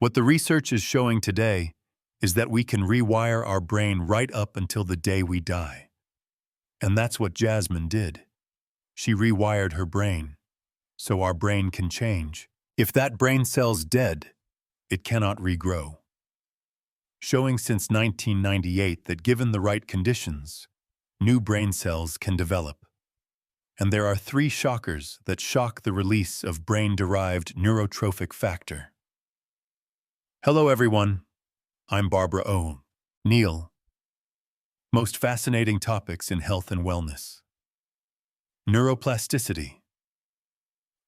What the research is showing today is that we can rewire our brain right up until the day we die. And that's what Jasmine did. She rewired her brain, so our brain can change. If that brain cell's dead, it cannot regrow. Showing since 1998 that given the right conditions, new brain cells can develop. And there are 3 shockers that shock the release of brain-derived neurotrophic factor. Hello everyone, I'm Barbara O'Neill. Most fascinating topics in health and wellness. Neuroplasticity.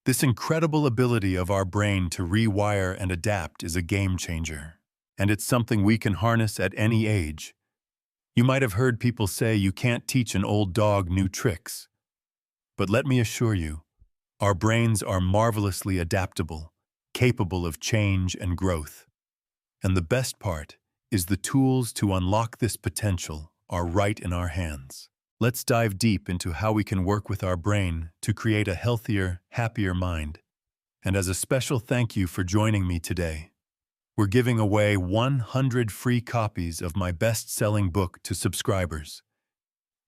This incredible ability of our brain to rewire and adapt is a game changer, and it's something we can harness at any age. You might have heard people say you can't teach an old dog new tricks. But let me assure you, our brains are marvelously adaptable, capable of change and growth. And the best part is the tools to unlock this potential are right in our hands. Let's dive deep into how we can work with our brain to create a healthier, happier mind. And as a special thank you for joining me today, we're giving away 100 free copies of my best-selling book to subscribers.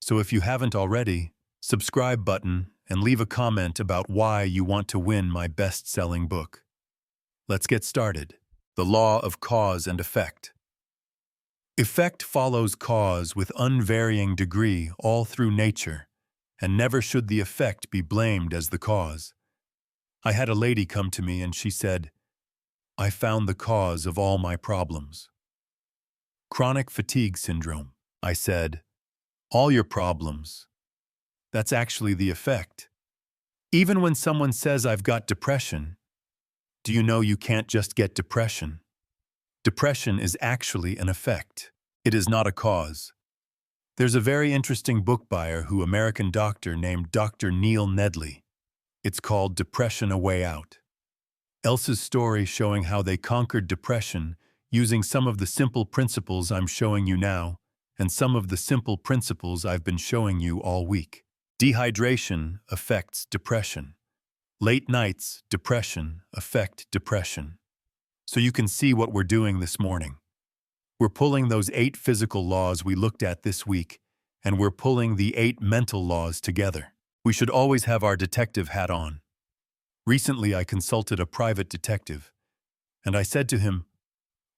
So if you haven't already, subscribe button and leave a comment about why you want to win my best-selling book. Let's get started. The law of cause and effect. Effect follows cause with unvarying degree all through nature, and never should the effect be blamed as the cause. I had a lady come to me and she said, "I found the cause of all my problems." Chronic fatigue syndrome. I said, "All your problems. That's actually the effect." Even when someone says I've got depression, do you know you can't just get depression? Depression is actually an effect. It is not a cause. There's a very interesting book by an American doctor named Dr. Neil Nedley. It's called Depression: A Way Out. Elsa's story showing how they conquered depression using some of the simple principles I'm showing you now and some of the simple principles I've been showing you all week. Dehydration affects depression. Late nights, depression, affect depression. So you can see what we're doing this morning. We're pulling those 8 physical laws we looked at this week, and we're pulling the 8 mental laws together. We should always have our detective hat on. Recently, I consulted a private detective, and I said to him,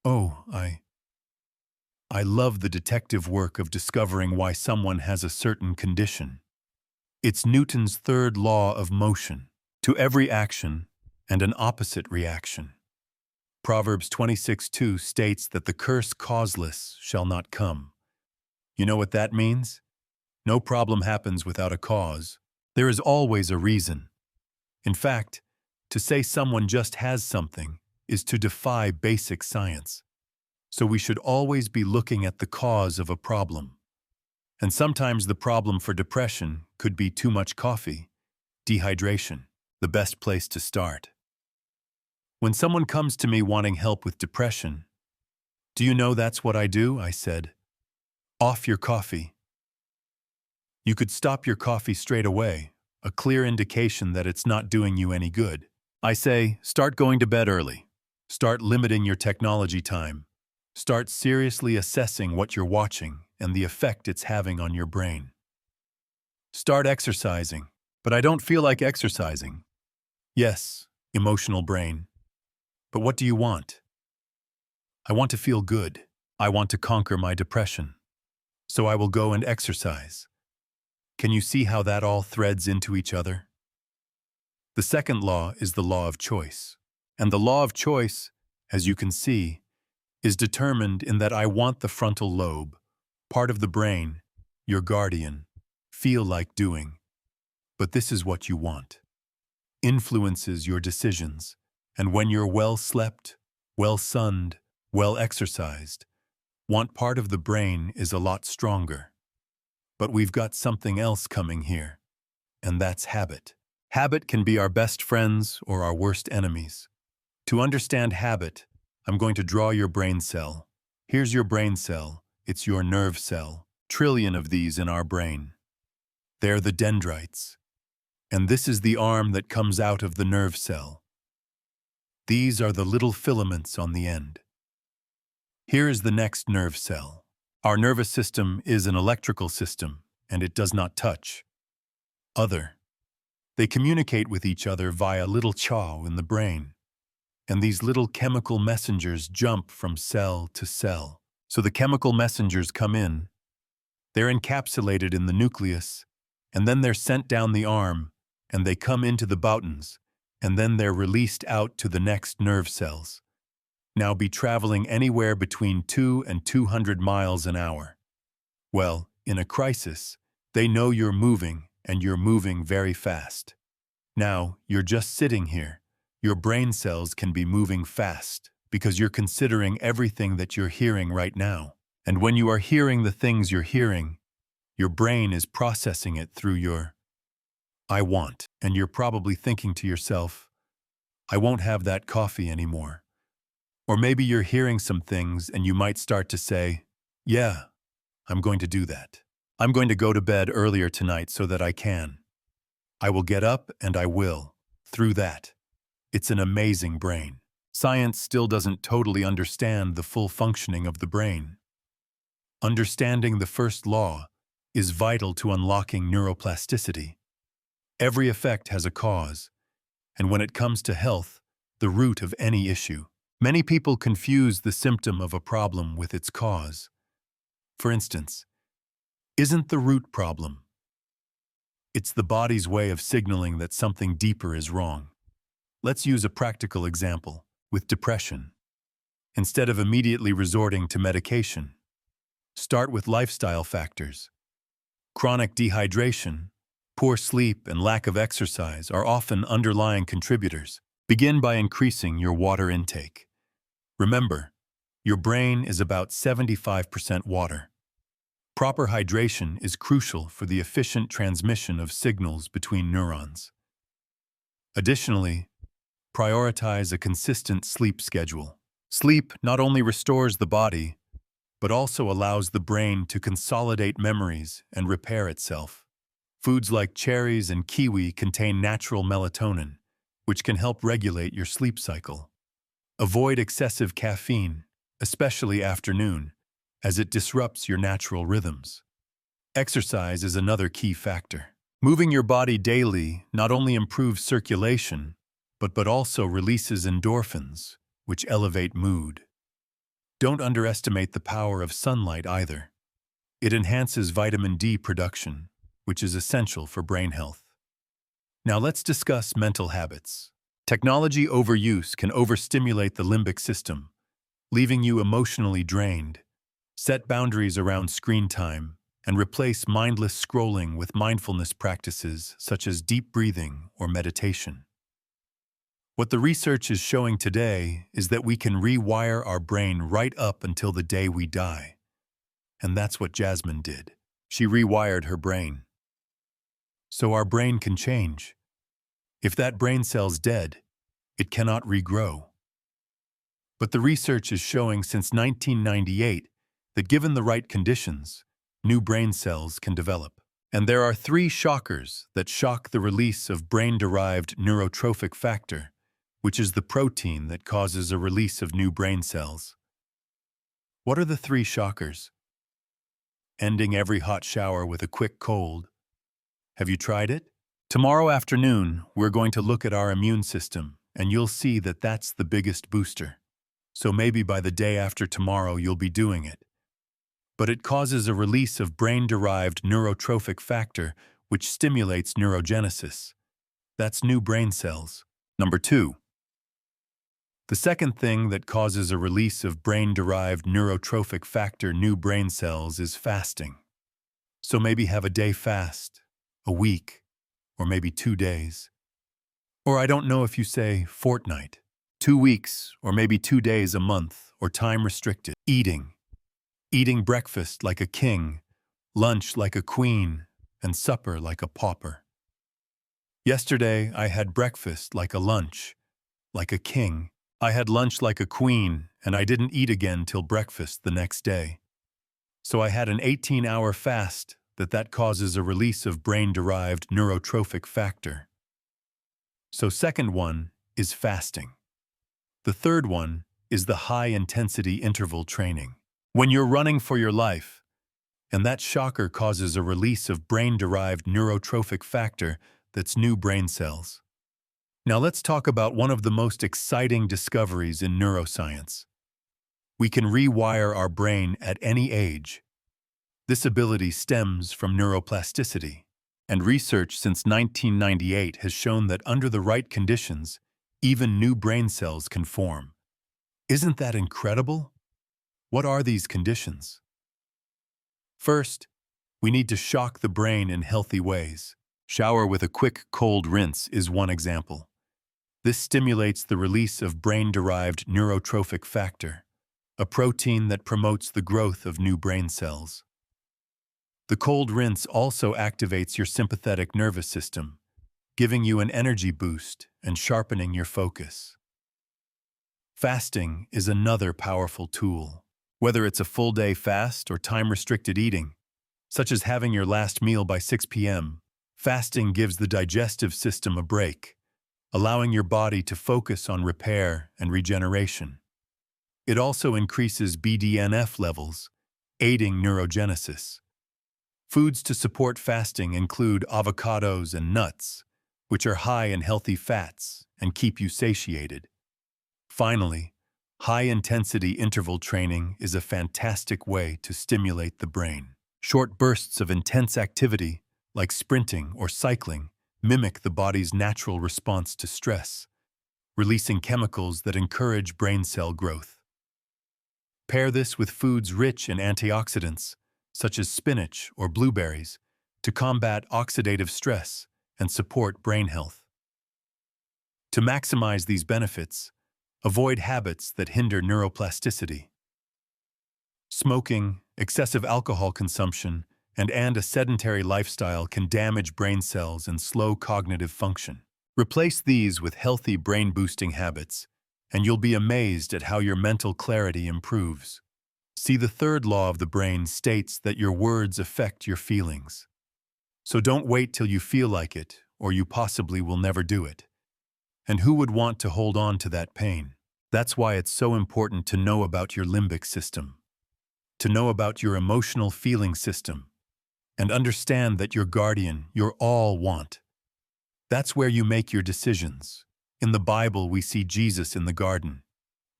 "Oh, I love the detective work of discovering why someone has a certain condition. It's Newton's 3rd law of motion. To every action and an opposite reaction. Proverbs 26:2 states that the curse causeless shall not come. You know what that means? No problem happens without a cause. There is always a reason. In fact, to say someone just has something is to defy basic science. So we should always be looking at the cause of a problem. And sometimes the problem for depression could be too much coffee, dehydration. The best place to start. When someone comes to me wanting help with depression, "Do you know that's what I do?" I said. "Off your coffee." You could stop your coffee straight away, a clear indication that it's not doing you any good. I say, start going to bed early. Start limiting your technology time. Start seriously assessing what you're watching and the effect it's having on your brain. Start exercising. But I don't feel like exercising. Yes, emotional brain. But what do you want? I want to feel good. I want to conquer my depression. So I will go and exercise. Can you see how that all threads into each other? The second law is the law of choice. And the law of choice, as you can see, is determined in that I want the frontal lobe, part of the brain, your guardian, feel like doing. But this is what you want. Influences your decisions, and when you're well slept, well sunned, well exercised, want part of the brain is a lot stronger. But we've got something else coming here, and that's habit. Habit can be our best friends or our worst enemies. To understand habit, I'm going to draw your brain cell. Here's your brain cell. It's your nerve cell. Trillion of these in our brain. They're the dendrites. And this is the arm that comes out of the nerve cell. These are the little filaments on the end. Here is the next nerve cell. Our nervous system is an electrical system, and it does not touch. They communicate with each other via little chow in the brain, and these little chemical messengers jump from cell to cell. So the chemical messengers come in, they're encapsulated in the nucleus, and then they're sent down the arm, and they come into the boutons, and then they're released out to the next nerve cells. Now be traveling anywhere between 2 and 200 miles an hour. Well, in a crisis, they know you're moving, and you're moving very fast. Now, you're just sitting here. Your brain cells can be moving fast because you're considering everything that you're hearing right now. And when you are hearing the things you're hearing, your brain is processing it through your I want. And you're probably thinking to yourself, I won't have that coffee anymore. Or maybe you're hearing some things and you might start to say, yeah, I'm going to do that. I'm going to go to bed earlier tonight so that I can. I will get up and I will. Through that. It's an amazing brain. Science still doesn't totally understand the full functioning of the brain. Understanding the first law is vital to unlocking neuroplasticity. Every effect has a cause, and when it comes to health, the root of any issue. Many people confuse the symptom of a problem with its cause. For instance, isn't the root problem? It's the body's way of signaling that something deeper is wrong. Let's use a practical example with depression. Instead of immediately resorting to medication, start with lifestyle factors. Chronic dehydration, poor sleep, and lack of exercise are often underlying contributors. Begin by increasing your water intake. Remember, your brain is about 75% water. Proper hydration is crucial for the efficient transmission of signals between neurons. Additionally, prioritize a consistent sleep schedule. Sleep not only restores the body, but also allows the brain to consolidate memories and repair itself. Foods like cherries and kiwi contain natural melatonin, which can help regulate your sleep cycle. Avoid excessive caffeine, especially afternoon, as it disrupts your natural rhythms. Exercise is another key factor. Moving your body daily not only improves circulation, but also releases endorphins, which elevate mood. Don't underestimate the power of sunlight either. It enhances vitamin D production, which is essential for brain health. Now let's discuss mental habits. Technology overuse can overstimulate the limbic system, leaving you emotionally drained. Set boundaries around screen time and replace mindless scrolling with mindfulness practices such as deep breathing or meditation. What the research is showing today is that we can rewire our brain right up until the day we die. And that's what Jasmine did. She rewired her brain. So our brain can change. If that brain cell's dead, it cannot regrow. But the research is showing since 1998 that given the right conditions, new brain cells can develop. And there are 3 shockers that shock the release of brain-derived neurotrophic factor, which is the protein that causes a release of new brain cells. What are the 3 shockers? Ending every hot shower with a quick cold. Have you tried it? Tomorrow afternoon, we're going to look at our immune system, and you'll see that that's the biggest booster. So maybe by the day after tomorrow, you'll be doing it. But it causes a release of brain-derived neurotrophic factor, which stimulates neurogenesis. That's new brain cells. Number 2. The second thing that causes a release of brain-derived neurotrophic factor new brain cells is fasting. So maybe have a day fast, a week, or maybe 2 days. Or I don't know if you say fortnight, 2 weeks, or maybe 2 days a month, or time restricted. Eating breakfast like a king, lunch like a queen, and supper like a pauper. Yesterday, I had breakfast like a lunch, like a king. I had lunch like a queen, and I didn't eat again till breakfast the next day. So I had an 18-hour fast that causes a release of brain-derived neurotrophic factor. So second one is fasting. The third one is the high-intensity interval training. When you're running for your life, and that shocker causes a release of brain-derived neurotrophic factor that's new brain cells. Now let's talk about one of the most exciting discoveries in neuroscience. We can rewire our brain at any age. This ability stems from neuroplasticity, and research since 1998 has shown that under the right conditions, even new brain cells can form. Isn't that incredible? What are these conditions? First, we need to shock the brain in healthy ways. Shower with a quick cold rinse is one example. This stimulates the release of brain-derived neurotrophic factor, a protein that promotes the growth of new brain cells. The cold rinse also activates your sympathetic nervous system, giving you an energy boost and sharpening your focus. Fasting is another powerful tool. Whether it's a full-day fast or time-restricted eating, such as having your last meal by 6 p.m., fasting gives the digestive system a break, allowing your body to focus on repair and regeneration. It also increases BDNF levels, aiding neurogenesis. Foods to support fasting include avocados and nuts, which are high in healthy fats and keep you satiated. Finally, high-intensity interval training is a fantastic way to stimulate the brain. Short bursts of intense activity, like sprinting or cycling, mimic the body's natural response to stress, releasing chemicals that encourage brain cell growth. Pair this with foods rich in antioxidants, such as spinach or blueberries, to combat oxidative stress and support brain health. To maximize these benefits, avoid habits that hinder neuroplasticity. Smoking, excessive alcohol consumption, and a sedentary lifestyle can damage brain cells and slow cognitive function. Replace these with healthy brain-boosting habits, and you'll be amazed at how your mental clarity improves. See, the third law of the brain states that your words affect your feelings. So don't wait till you feel like it, or you possibly will never do it. And who would want to hold on to that pain? That's why it's so important to know about your limbic system, to know about your emotional feeling system, and understand that your guardian, your all want. That's where you make your decisions. In the Bible, we see Jesus in the garden.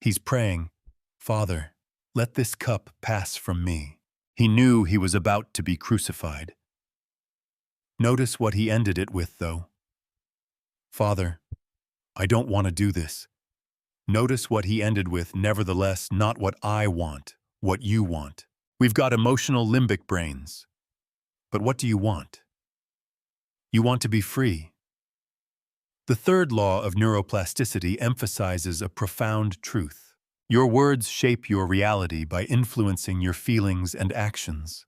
He's praying, "Father, let this cup pass from me." He knew he was about to be crucified. Notice what he ended it with, though. "Father, I don't want to do this." Notice what he ended with, "Nevertheless, not what I want, what you want." We've got emotional limbic brains. But what do you want? You want to be free. The third law of neuroplasticity emphasizes a profound truth. Your words shape your reality by influencing your feelings and actions.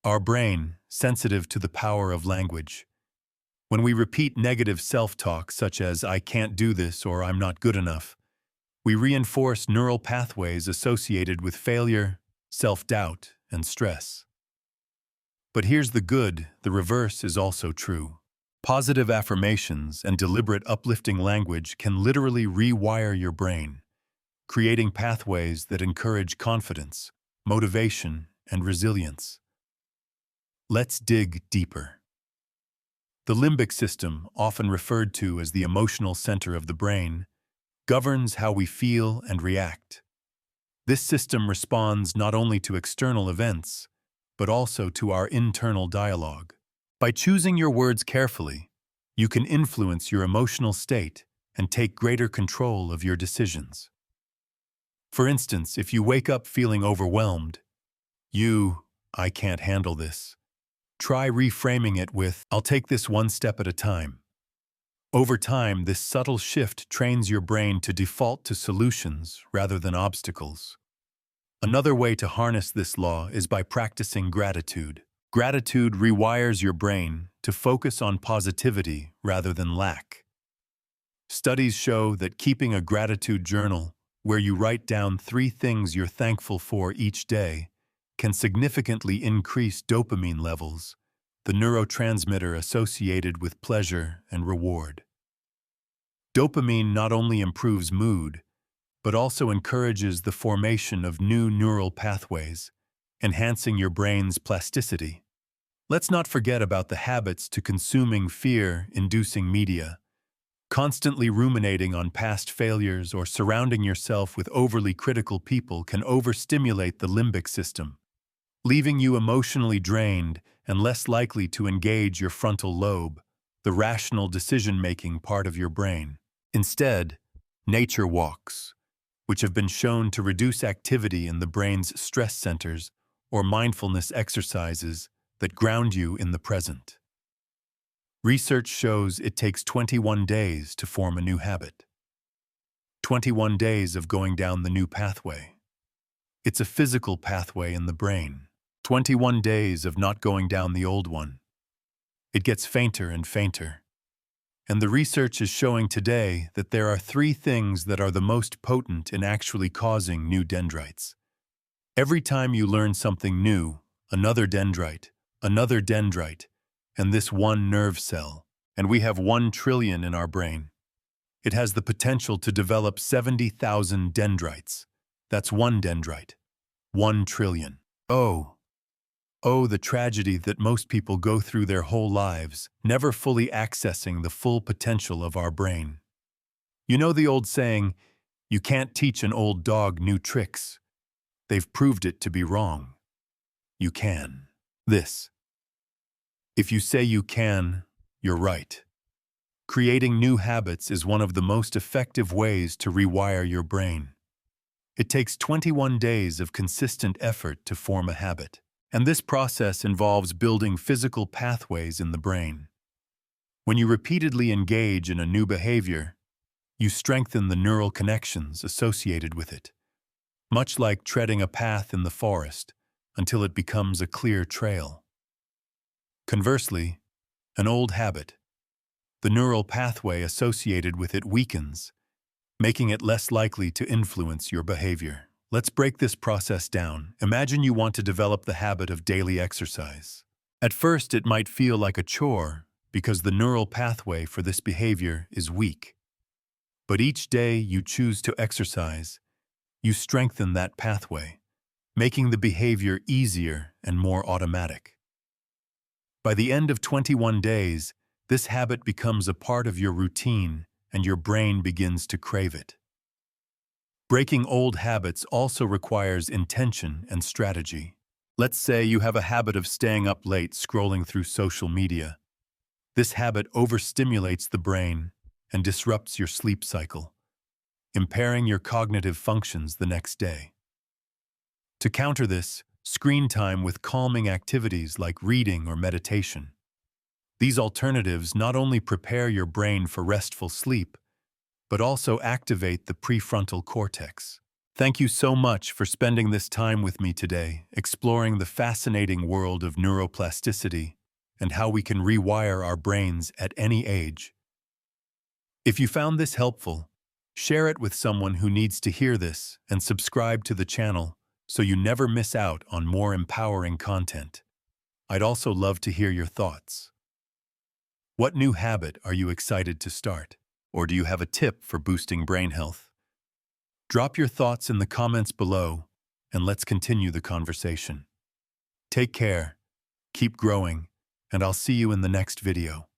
Our brain, sensitive to the power of language. When we repeat negative self-talk such as "I can't do this" or "I'm not good enough," we reinforce neural pathways associated with failure, self-doubt, and stress. But here's the good, the reverse is also true. Positive affirmations and deliberate uplifting language can literally rewire your brain, creating pathways that encourage confidence, motivation, and resilience. Let's dig deeper. The limbic system, often referred to as the emotional center of the brain, governs how we feel and react. This system responds not only to external events, but also to our internal dialogue. By choosing your words carefully, you can influence your emotional state and take greater control of your decisions. For instance, if you wake up feeling overwhelmed, "I can't handle this." Try reframing it with, "I'll take this one step at a time." Over time, this subtle shift trains your brain to default to solutions rather than obstacles. Another way to harness this law is by practicing gratitude. Gratitude rewires your brain to focus on positivity rather than lack. Studies show that keeping a gratitude journal, where you write down 3 things you're thankful for each day, can significantly increase dopamine levels, the neurotransmitter associated with pleasure and reward. Dopamine not only improves mood, but also encourages the formation of new neural pathways, enhancing your brain's plasticity. Let's not forget about the habits to consuming fear-inducing media. Constantly ruminating on past failures or surrounding yourself with overly critical people can overstimulate the limbic system, leaving you emotionally drained and less likely to engage your frontal lobe, the rational decision-making part of your brain. Instead, nature walks, which have been shown to reduce activity in the brain's stress centers, or mindfulness exercises that ground you in the present. Research shows it takes 21 days to form a new habit. 21 days of going down the new pathway. It's a physical pathway in the brain. 21 days of not going down the old one. It gets fainter and fainter. And the research is showing today that there are 3 things that are the most potent in actually causing new dendrites. Every time you learn something new, another dendrite, and this one nerve cell, and we have 1 trillion in our brain. It has the potential to develop 70,000 dendrites. That's 1 dendrite. 1 trillion. Oh, the tragedy that most people go through their whole lives, never fully accessing the full potential of our brain. You know the old saying, you can't teach an old dog new tricks. They've proved it to be wrong. You can. If you say you can, you're right. Creating new habits is one of the most effective ways to rewire your brain. It takes 21 days of consistent effort to form a habit, and this process involves building physical pathways in the brain. When you repeatedly engage in a new behavior, you strengthen the neural connections associated with it, much like treading a path in the forest until it becomes a clear trail. Conversely, an old habit, the neural pathway associated with it weakens, making it less likely to influence your behavior. Let's break this process down. Imagine you want to develop the habit of daily exercise. At first, it might feel like a chore because the neural pathway for this behavior is weak. But each day you choose to exercise, you strengthen that pathway, making the behavior easier and more automatic. By the end of 21 days, this habit becomes a part of your routine and your brain begins to crave it. Breaking old habits also requires intention and strategy. Let's say you have a habit of staying up late scrolling through social media. This habit overstimulates the brain and disrupts your sleep cycle, impairing your cognitive functions the next day. To counter this, screen time with calming activities like reading or meditation. These alternatives not only prepare your brain for restful sleep, but also activate the prefrontal cortex. Thank you so much for spending this time with me today, exploring the fascinating world of neuroplasticity and how we can rewire our brains at any age. If you found this helpful, share it with someone who needs to hear this and subscribe to the channel so you never miss out on more empowering content. I'd also love to hear your thoughts. What new habit are you excited to start? Or do you have a tip for boosting brain health? Drop your thoughts in the comments below, and let's continue the conversation. Take care, keep growing, and I'll see you in the next video.